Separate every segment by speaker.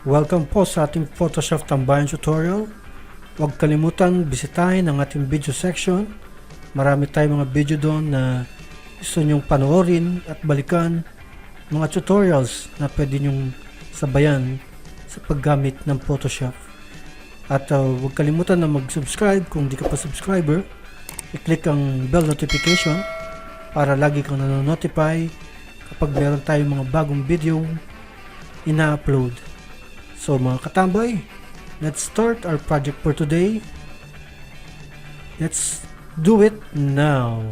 Speaker 1: Welcome po sa ating Photoshop tambayan tutorial. Huwag kalimutan bisitahin ang ating video section. Marami tayong mga video doon na gusto nyong panoorin at balikan, mga tutorials na pwede nyong sabayan sa paggamit ng Photoshop. At huwag kalimutan na mag-subscribe kung di ka pa subscriber. I-click ang bell notification para lagi kang nanonotify kapag meron tayong mga bagong video ina-upload. So mga katambay, let's start our project for today. Let's do it now.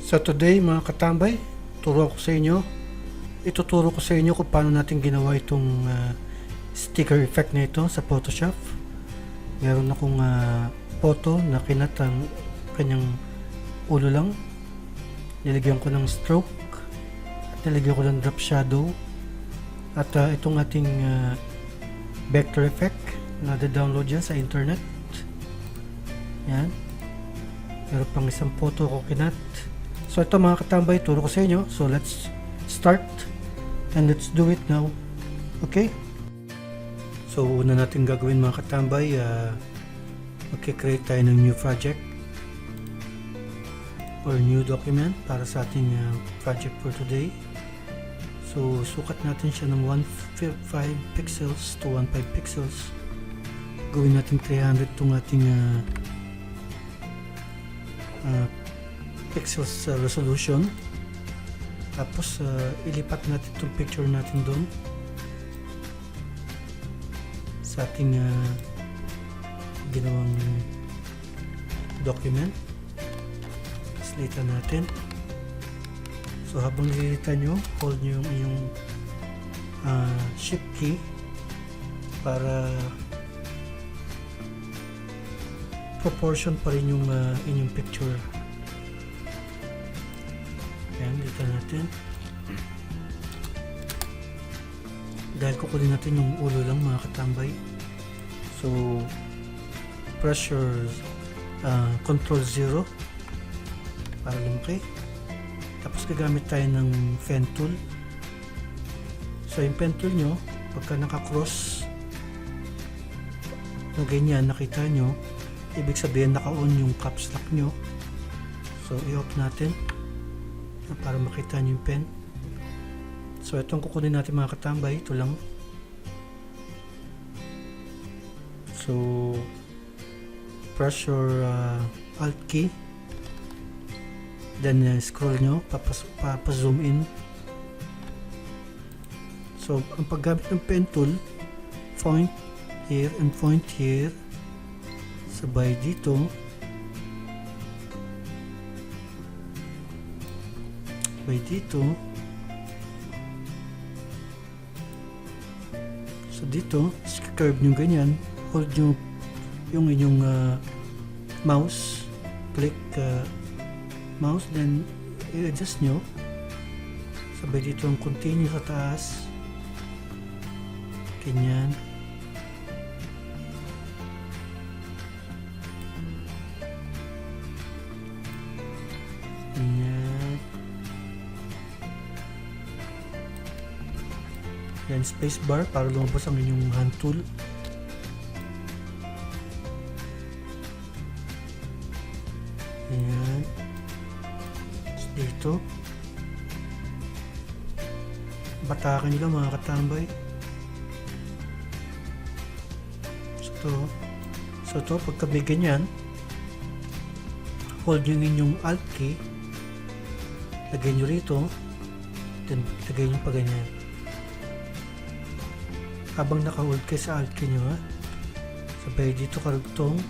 Speaker 1: So today mga katambay, ituturo ko sa inyo kung paano natin ginawa itong sticker effect na ito sa Photoshop. Meron akong photo na kinat ang kanyang ulo lang. Nilagyan ko ng stroke at nilagyan ko ng drop shadow. At itong ating vector effect na download yan sa internet. Yan. Meron pang isang photo ko kinat. So ito mga katambay, turo ko sa inyo. So let's start and let's do it now. Okay? So una natin gagawin mga katambay, mag-create tayo ng new project or new document para sa ating project for today. So, sukat natin siya ng 1.5 pixels to 1.5 pixels. Gawin natin 300 itong ating pixels resolution. Tapos, ilipat natin itong picture natin doon sa ating ginawang document. Slita natin. So habang nililita nyo, hold nyo yung inyong shift key para proportion pa rin yung inyong picture. Ayan, lita natin. Dahil kukunin natin yung ulo lang mga katambay. So pressure control 0 para lumaki. Tapos gagamit tayo ng pen tool. So yung pen tool nyo, pagka naka-cross na ganyan, nakita nyo, ibig sabihin naka-on yung caps lock nyo. So i-off natin para makita nyo yung pen. So itong kukunin natin mga katambay, ito lang. So press your alt key, then scroll nyo, papa-zoom in. So ang paggamit ng pen tool, point here and point here, sabay dito, sabay dito. So dito, curve nyo ganyan, hold nyo yung inyong mouse, click mouse, then i-adjust nyo. Sabay dito ang continue sa taas. Ganyan. Ganyan. Then space bar para lumabas ang inyong hand tool. Ganyan. Dito batakan nyo lang mga katambay. So ito pagka may ganyan, hold nyo inyong alt key, lagay nyo rito, then lagay nyo pa ganyan habang naka-hold kayo sa alt key nyo, sabay dito karugtong.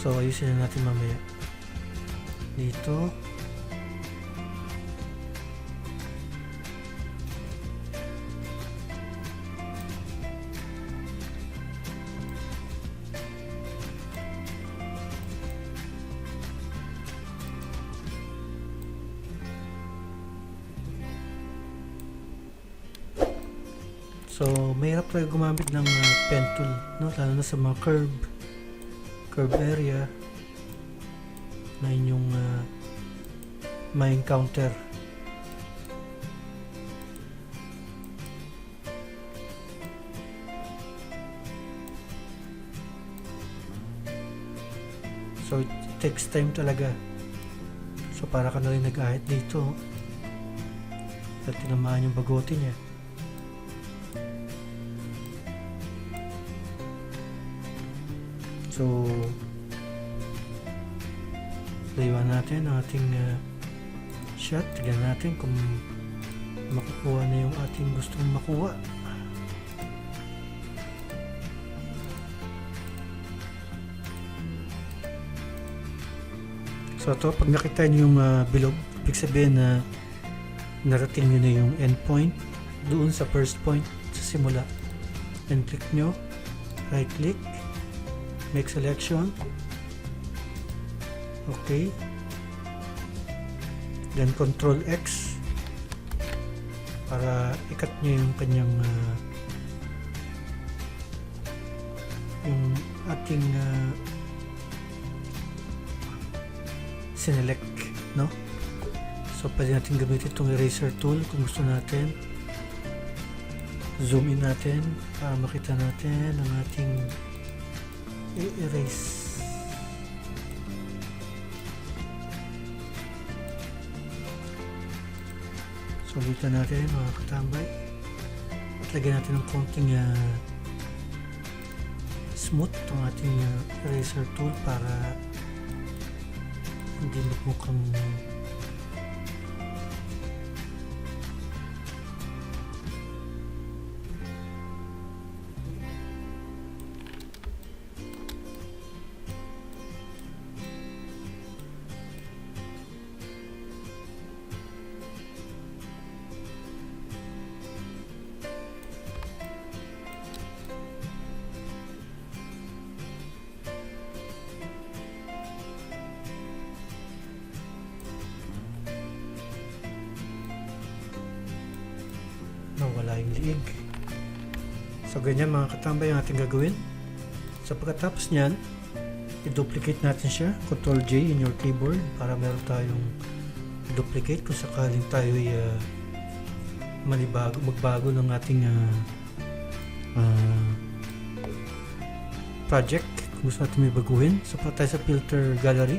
Speaker 1: So ayusin na natin mamaya dito. So mahirap tayo gumamit ng pen tool, no? Lalo na sa mga curve area na inyong ma-encounter. So it takes time talaga. So para ka na rin nag-ahit dito at tinamaan yung bagote niya. So layuan natin ang ating shot. Tignan natin kung makukuha na yung ating gustong makuha. So ito, pag nakita nyo yung bilog, ibig sabihin na narating nyo na yung endpoint doon sa first point sa simula. And click nyo, right click, make selection, okay, then control X para ikat nyo yung kanyang yung ating sinelect, no? So pwede natin gamitin itong eraser tool kung gusto natin. Zoom in natin para makita natin ang ating i-erase. So ulitin natin mga katambay at lagyan natin ng konting smooth itong ating eraser tool para hindi magmukhang wala yung liig. So ganyan mga katambay ang ating gagawin. So pagkatapos nyan, i-duplicate natin siya, Ctrl J in your keyboard para meron tayong duplicate kung sakaling tayo ay magbago ng ating project. Kung gusto natin may baguhin, so pa tayo sa filter gallery.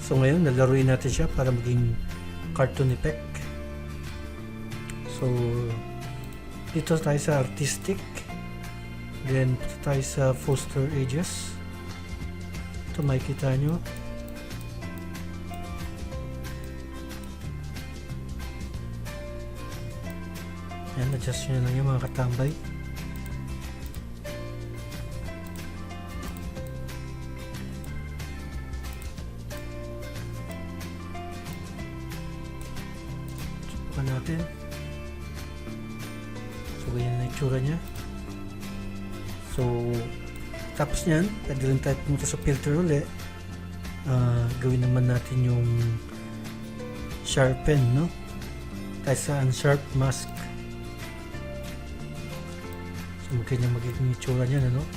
Speaker 1: So ngayon nalaruin natin siya para maging cartoon effect. So dito tayo sa artistic, then tayo sa foster edges. Ito makikita nyo. Yan, adjust nyo lang yung mga katambay. Subukan natin. So ganyan na itsura nya. So tapos nyan, pwede rin tayo pumunta sa filter ulit. Gawin naman natin yung sharpen, no? Tayo sa unsharp mask. So ganyan magiging itsura nya, no?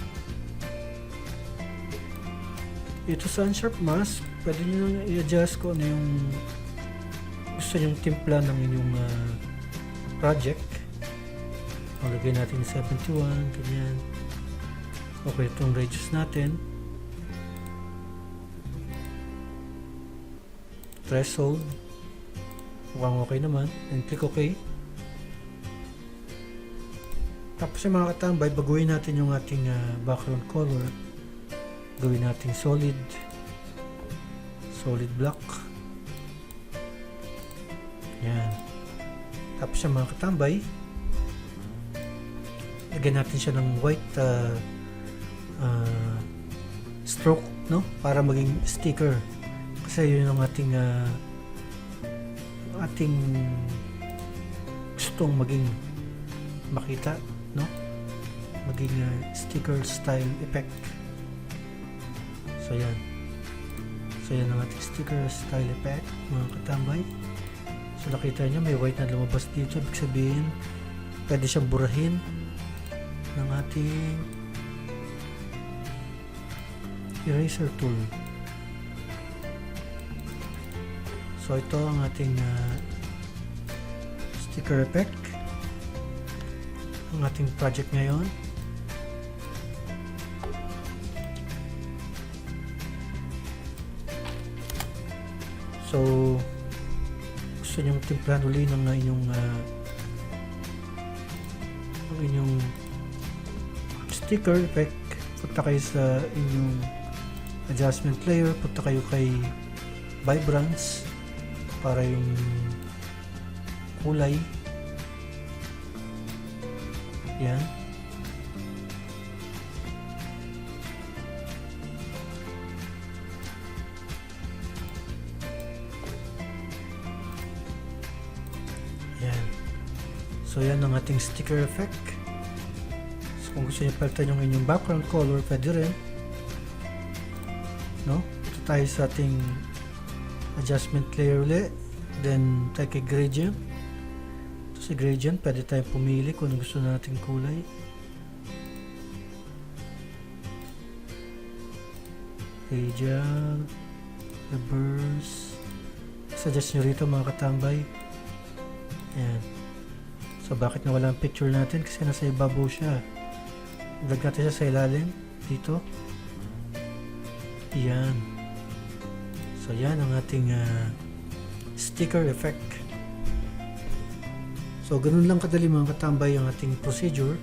Speaker 1: Ito sa unsharp mask, pwede nyo nang i-adjust kung ano yung gusto nyong timpla ng inyong project. Lagay natin 71, ganyan. Okay, itong radius natin. Threshold. Mukhang okay naman. And click OK. Tapos yung mga katambay, baguhin natin yung ating background color. Gawin natin solid. Solid black. Yan. Tapos yung mga katambay, lagyan natin siya ng white stroke, no? Para maging sticker. Kasi yun ang ating gustong maging makita, no? Maging sticker style effect. So yan. So yan ang ating sticker style effect, mga katambay. So nakita nyo may white na lumabas dito. Ibig sabihin pwede siyang burahin ng ating eraser tool. So So ito ang ating sticker effect, ang ating project ngayon. So gusto nyong timplahan uli ng inyong sticker effect, punta kayo sa inyong adjustment layer, punta kayo kay vibrance para yung kulay yan. Yan. So yan ang ating sticker effect. So kung gusto niyo palitan yung inyong background color, pwede rin, no? Ito tayo sa ating adjustment layer ulit, then tayo kay gradient. Ito sa gradient, pwede tayo pumili kung gusto nating kulay. Radial, reverse, suggest nyo rito mga katambay. Ayan. So bakit nawala ang picture natin? Kasi nasa ibabaw siya. Drag natin siya sa ilalim dito. Yan. So yan ang ating sticker effect. So ganun lang kadali mga katambay ang ating procedure.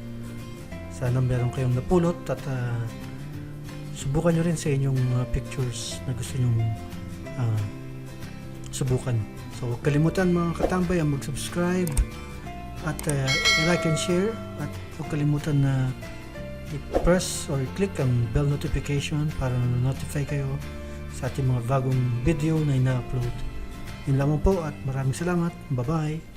Speaker 1: Sana meron kayong napulot at subukan nyo rin sa inyong pictures na gusto nyong subukan. So huwag kalimutan mga katambay ang mag-subscribe at like and share, at huwag kalimutan na i-press or i-click ang bell notification para na-notify kayo sa ating mga bagong video na ina-upload. Yun lamang po at maraming salamat. Bye-bye!